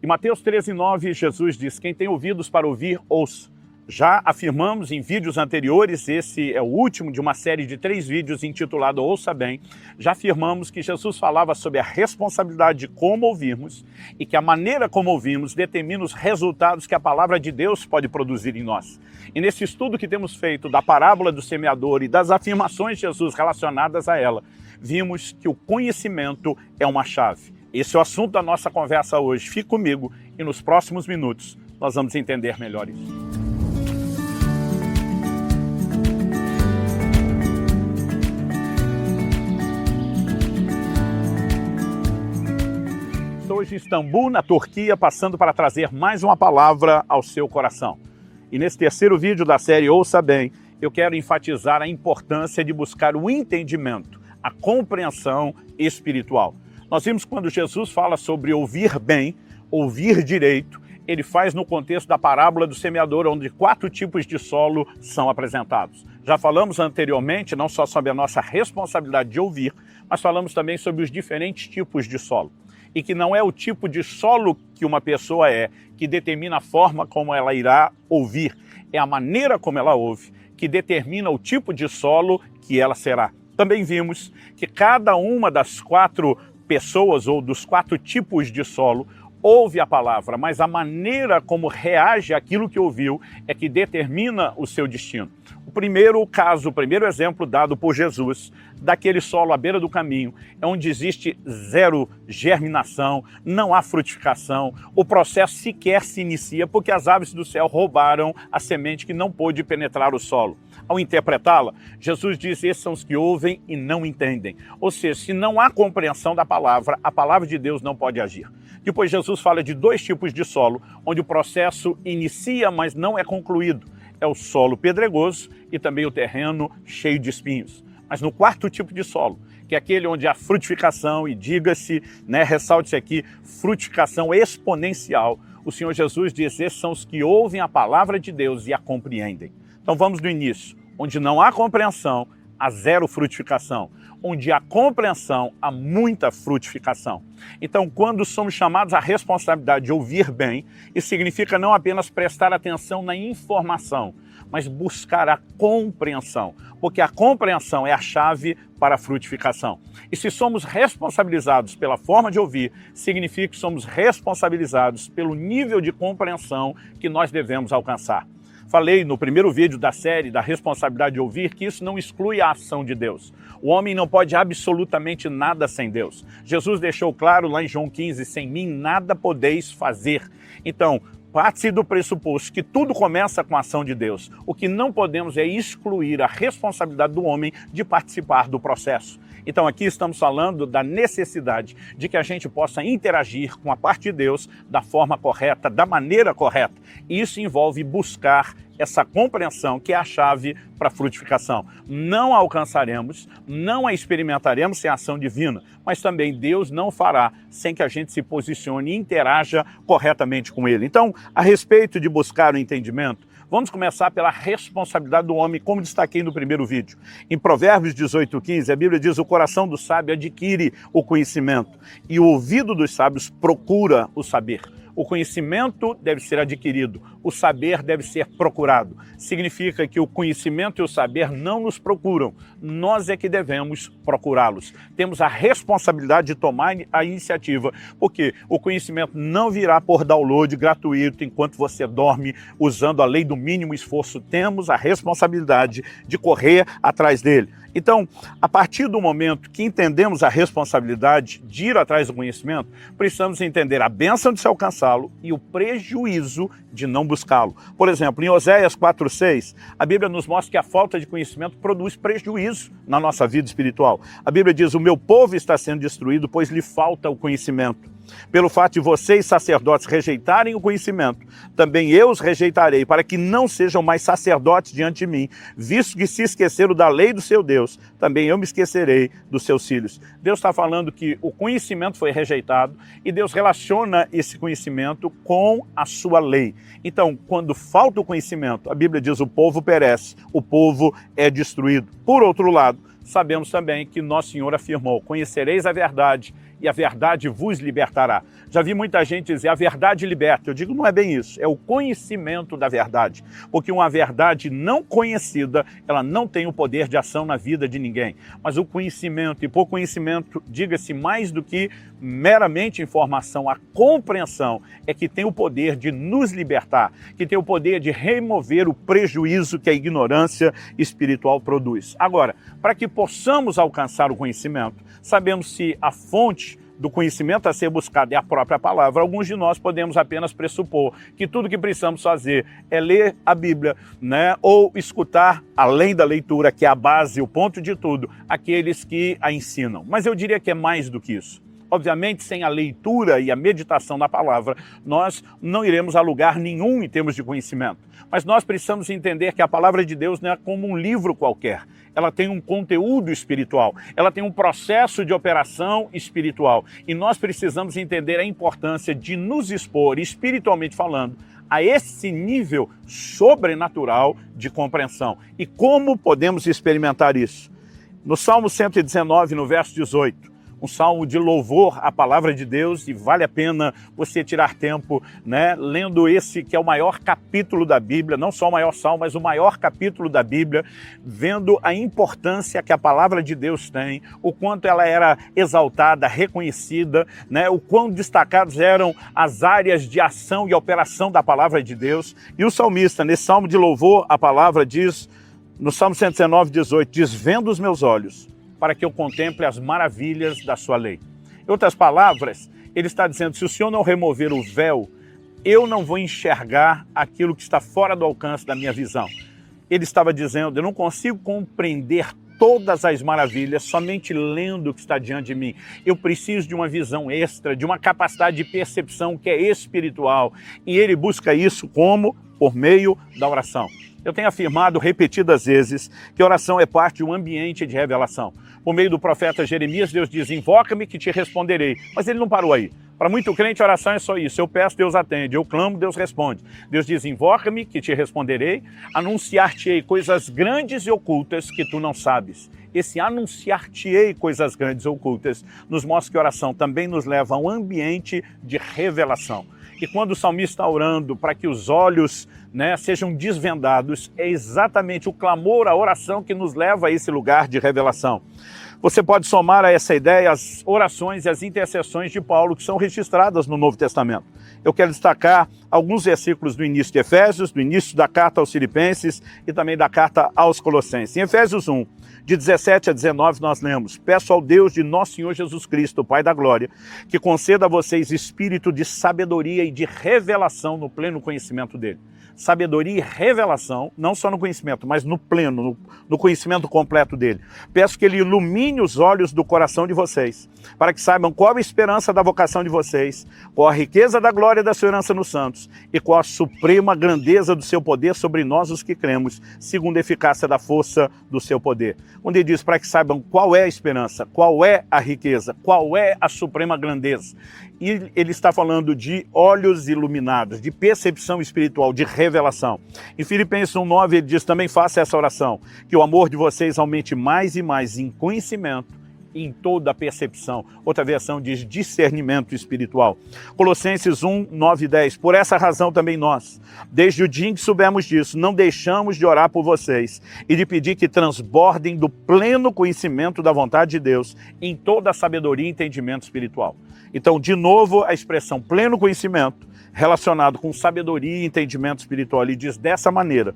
Em Mateus 13:9, Jesus diz: quem tem ouvidos para ouvir, ouça. Já afirmamos em vídeos anteriores, esse é o último de uma série de 3 vídeos intitulado Ouça Bem, já afirmamos que Jesus falava sobre a responsabilidade de como ouvirmos e que a maneira como ouvimos determina os resultados que a palavra de Deus pode produzir em nós. E nesse estudo que temos feito da parábola do semeador e das afirmações de Jesus relacionadas a ela, vimos que o conhecimento é uma chave. Esse é o assunto da nossa conversa hoje. Fique comigo e nos próximos minutos nós vamos entender melhor isso. Estou hoje em Istambul, na Turquia, passando para trazer mais uma palavra ao seu coração. E nesse terceiro vídeo da série Ouça Bem, eu quero enfatizar a importância de buscar o entendimento, a compreensão espiritual. Nós vimos quando Jesus fala sobre ouvir bem, ouvir direito, ele faz no contexto da parábola do semeador, onde 4 tipos de solo são apresentados. Já falamos anteriormente, não só sobre a nossa responsabilidade de ouvir, mas falamos também sobre os diferentes tipos de solo. E que não é o tipo de solo que uma pessoa é, que determina a forma como ela irá ouvir. É a maneira como ela ouve, que determina o tipo de solo que ela será. Também vimos que cada uma das 4 pessoas, ou dos 4 tipos de solo, ouve a palavra, mas a maneira como reage àquilo que ouviu é que determina o seu destino. O primeiro caso, o primeiro exemplo dado por Jesus, daquele solo à beira do caminho, é onde existe zero germinação, não há frutificação, o processo sequer se inicia porque as aves do céu roubaram a semente que não pôde penetrar o solo. Ao interpretá-la, Jesus diz: esses são os que ouvem e não entendem. Ou seja, se não há compreensão da palavra, a palavra de Deus não pode agir. Depois Jesus fala de 2 tipos de solo, onde o processo inicia, mas não é concluído. É o solo pedregoso e também o terreno cheio de espinhos. Mas no 4º tipo de solo, que é aquele onde há frutificação, e diga-se, ressalte-se aqui, frutificação exponencial, o Senhor Jesus diz: esses são os que ouvem a palavra de Deus e a compreendem. Então vamos do início, onde não há compreensão, há zero frutificação. Onde há compreensão, há muita frutificação. Então, quando somos chamados à responsabilidade de ouvir bem, isso significa não apenas prestar atenção na informação, mas buscar a compreensão, porque a compreensão é a chave para a frutificação. E se somos responsabilizados pela forma de ouvir, significa que somos responsabilizados pelo nível de compreensão que nós devemos alcançar. Falei no primeiro vídeo da série da responsabilidade de ouvir que isso não exclui a ação de Deus. O homem não pode absolutamente nada sem Deus. Jesus deixou claro lá em João 15, sem mim nada podeis fazer. Então, parte-se do pressuposto que tudo começa com a ação de Deus. O que não podemos é excluir a responsabilidade do homem de participar do processo. Então aqui estamos falando da necessidade de que a gente possa interagir com a parte de Deus da forma correta, da maneira correta. E isso envolve buscar essa compreensão que é a chave para a frutificação. Não a alcançaremos, não a experimentaremos sem a ação divina, mas também Deus não fará sem que a gente se posicione e interaja corretamente com Ele. Então, a respeito de buscar o entendimento, vamos começar pela responsabilidade do homem, como destaquei no primeiro vídeo. Em Provérbios 18:15, a Bíblia diz: o coração do sábio adquire o conhecimento e o ouvido dos sábios procura o saber. O conhecimento deve ser adquirido, o saber deve ser procurado. Significa que o conhecimento e o saber não nos procuram, nós é que devemos procurá-los. Temos a responsabilidade de tomar a iniciativa, porque o conhecimento não virá por download gratuito enquanto você dorme, usando a lei do mínimo esforço. Temos a responsabilidade de correr atrás dele. Então, a partir do momento que entendemos a responsabilidade de ir atrás do conhecimento, precisamos entender a bênção de se alcançá-lo e o prejuízo de não buscá-lo. Por exemplo, em Oséias 4:6, a Bíblia nos mostra que a falta de conhecimento produz prejuízo na nossa vida espiritual. A Bíblia diz: o meu povo está sendo destruído, pois lhe falta o conhecimento. Pelo fato de vocês, sacerdotes, rejeitarem o conhecimento, também eu os rejeitarei, para que não sejam mais sacerdotes diante de mim, visto que se esqueceram da lei do seu Deus, também eu me esquecerei dos seus filhos. Deus está falando que o conhecimento foi rejeitado e Deus relaciona esse conhecimento com a sua lei. Então, quando falta o conhecimento, a Bíblia diz: o povo perece, o povo é destruído. Por outro lado, sabemos também que Nosso Senhor afirmou: conhecereis a verdade e a verdade vos libertará. Já vi muita gente dizer, a verdade liberta. Eu digo, não é bem isso, é o conhecimento da verdade. Porque uma verdade não conhecida, ela não tem o poder de ação na vida de ninguém. Mas o conhecimento, e por conhecimento, diga-se mais do que meramente informação, a compreensão é que tem o poder de nos libertar, que tem o poder de remover o prejuízo que a ignorância espiritual produz. Agora, para que possamos alcançar o conhecimento, sabemos se a fonte do conhecimento a ser buscado é a própria palavra. Alguns de nós podemos apenas pressupor que tudo que precisamos fazer é ler a Bíblia, né? Ou escutar, além da leitura, que é a base, o ponto de tudo, aqueles que a ensinam. Mas eu diria que é mais do que isso. Obviamente, sem a leitura e a meditação da palavra, nós não iremos a lugar nenhum em termos de conhecimento. Mas nós precisamos entender que a palavra de Deus não é como um livro qualquer. Ela tem um conteúdo espiritual, ela tem um processo de operação espiritual. E nós precisamos entender a importância de nos expor, espiritualmente falando, a esse nível sobrenatural de compreensão. E como podemos experimentar isso? No Salmo 119, no verso 18, um salmo de louvor à palavra de Deus, e vale a pena você tirar tempo, né, lendo esse que é o maior capítulo da Bíblia, não só o maior salmo, mas o maior capítulo da Bíblia, vendo a importância que a palavra de Deus tem, o quanto ela era exaltada, reconhecida, né, o quão destacados eram as áreas de ação e operação da palavra de Deus. E o salmista, nesse salmo de louvor, a palavra diz, no Salmo 119, 18, diz, vendo os meus olhos, para que eu contemple as maravilhas da sua lei. Em outras palavras, ele está dizendo, se o Senhor não remover o véu, eu não vou enxergar aquilo que está fora do alcance da minha visão. Ele estava dizendo, eu não consigo compreender todas as maravilhas somente lendo o que está diante de mim. Eu preciso de uma visão extra, de uma capacidade de percepção que é espiritual. E ele busca isso como? Por meio da oração. Eu tenho afirmado repetidas vezes que oração é parte de um ambiente de revelação. Por meio do profeta Jeremias, Deus diz, invoca-me que te responderei. Mas ele não parou aí. Para muito crente, oração é só isso. Eu peço, Deus atende. Eu clamo, Deus responde. Deus diz, invoca-me que te responderei. Anunciar-te-ei coisas grandes e ocultas que tu não sabes. Esse anunciar-te-ei coisas grandes e ocultas nos mostra que a oração também nos leva a um ambiente de revelação. E quando o salmista está orando para que os olhos, né, sejam desvendados, é exatamente o clamor, a oração que nos leva a esse lugar de revelação. Você pode somar a essa ideia as orações e as intercessões de Paulo que são registradas no Novo Testamento. Eu quero destacar alguns versículos do início de Efésios, do início da carta aos Filipenses e também da carta aos Colossenses. Em Efésios 1, de 17 a 19, nós lemos, peço ao Deus de nosso Senhor Jesus Cristo, o Pai da Glória, que conceda a vocês espírito de sabedoria e de revelação no pleno conhecimento dele. Sabedoria e revelação, não só no conhecimento, mas no pleno, no conhecimento completo dele. Peço que ele ilumine os olhos do coração de vocês, para que saibam qual a esperança da vocação de vocês, qual a riqueza da glória da sua herança nos santos e qual a suprema grandeza do seu poder sobre nós os que cremos, segundo a eficácia da força do seu poder. Onde ele diz para que saibam qual é a esperança, qual é a riqueza, qual é a suprema grandeza. E ele está falando de olhos iluminados, de percepção espiritual, de revelação. Em Filipenses 1:9 ele diz, também faça essa oração, que o amor de vocês aumente mais e mais em conhecimento, em toda a percepção. Outra versão diz discernimento espiritual. Colossenses 1:9 e 10. Por essa razão também nós, desde o dia em que soubemos disso, não deixamos de orar por vocês e de pedir que transbordem do pleno conhecimento da vontade de Deus em toda a sabedoria e entendimento espiritual. Então, de novo, a expressão pleno conhecimento relacionado com sabedoria e entendimento espiritual. Ele diz dessa maneira,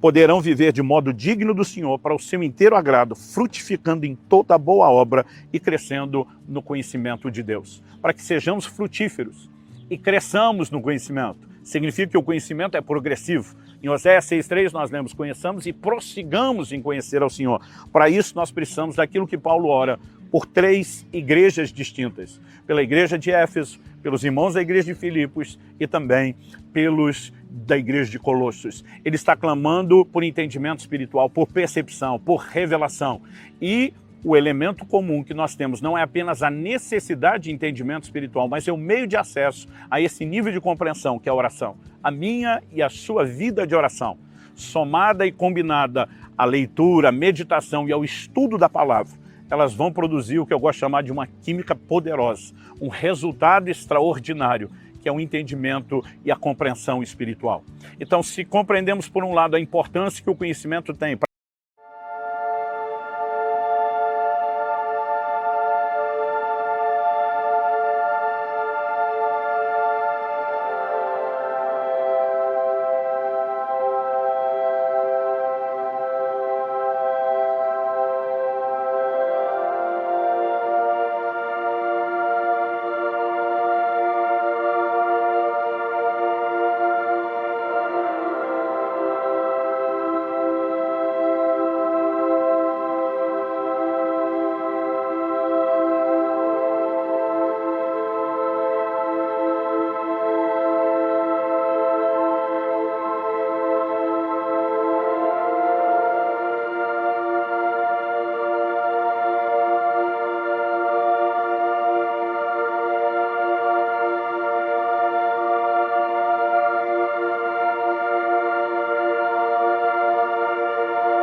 poderão viver de modo digno do Senhor para o seu inteiro agrado, frutificando em toda boa obra e crescendo no conhecimento de Deus. Para que sejamos frutíferos e cresçamos no conhecimento. Significa que o conhecimento é progressivo. Em Oséias 6:3 nós lemos, conheçamos e prossigamos em conhecer ao Senhor. Para isso nós precisamos daquilo que Paulo ora por 3 igrejas distintas. Pela igreja de Éfeso, pelos irmãos da igreja de Filipos e também pelos da igreja de Colossos. Ele está clamando por entendimento espiritual, por percepção, por revelação. E o elemento comum que nós temos não é apenas a necessidade de entendimento espiritual, mas é o meio de acesso a esse nível de compreensão que é a oração. A minha e a sua vida de oração, somada e combinada à leitura, à meditação e ao estudo da palavra, elas vão produzir o que eu gosto de chamar de uma química poderosa, um resultado extraordinário, que é o entendimento e a compreensão espiritual. Então, se compreendemos, por um lado, a importância que o conhecimento tem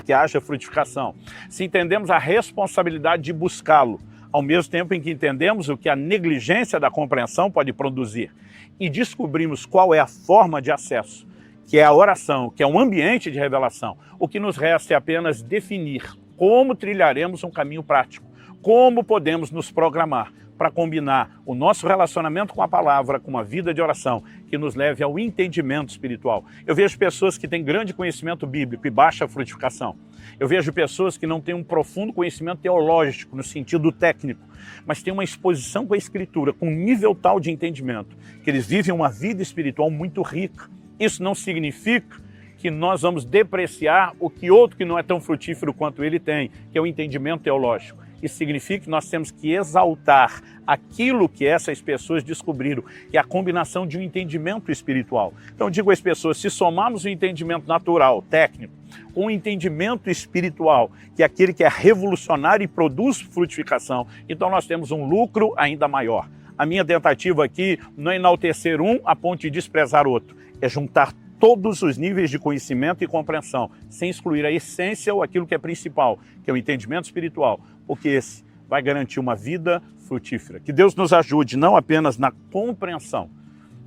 que haja frutificação. Se entendemos a responsabilidade de buscá-lo, ao mesmo tempo em que entendemos o que a negligência da compreensão pode produzir, e descobrimos qual é a forma de acesso, que é a oração, que é um ambiente de revelação, o que nos resta é apenas definir como trilharemos um caminho prático, como podemos nos programar para combinar o nosso relacionamento com a palavra, com uma vida de oração, que nos leve ao entendimento espiritual. Eu vejo pessoas que têm grande conhecimento bíblico e baixa frutificação. Eu vejo pessoas que não têm um profundo conhecimento teológico, no sentido técnico, mas têm uma exposição com a Escritura, com um nível tal de entendimento, que eles vivem uma vida espiritual muito rica. Isso não significa que nós vamos depreciar o que outro que não é tão frutífero quanto ele tem, que é o entendimento teológico. Isso significa que nós temos que exaltar aquilo que essas pessoas descobriram, que é a combinação de um entendimento espiritual. Então eu digo às pessoas, se somarmos o entendimento natural, técnico, com o entendimento espiritual, que é aquele que é revolucionário e produz frutificação, então nós temos um lucro ainda maior. A minha tentativa aqui não é enaltecer um a ponto de desprezar outro, é juntar todos os níveis de conhecimento e compreensão, sem excluir a essência ou aquilo que é principal, que é o entendimento espiritual, porque esse vai garantir uma vida frutífera. Que Deus nos ajude não apenas na compreensão,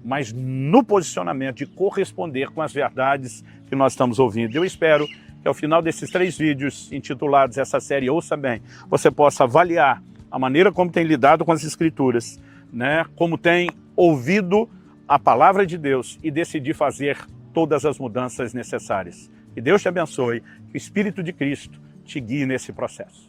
mas no posicionamento de corresponder com as verdades que nós estamos ouvindo. Eu espero que ao final desses 3 vídeos intitulados essa série Ouça Bem, você possa avaliar a maneira como tem lidado com as Escrituras, né? Como tem ouvido a palavra de Deus e decidir fazer todas as mudanças necessárias. Que Deus te abençoe, que o Espírito de Cristo te guie nesse processo.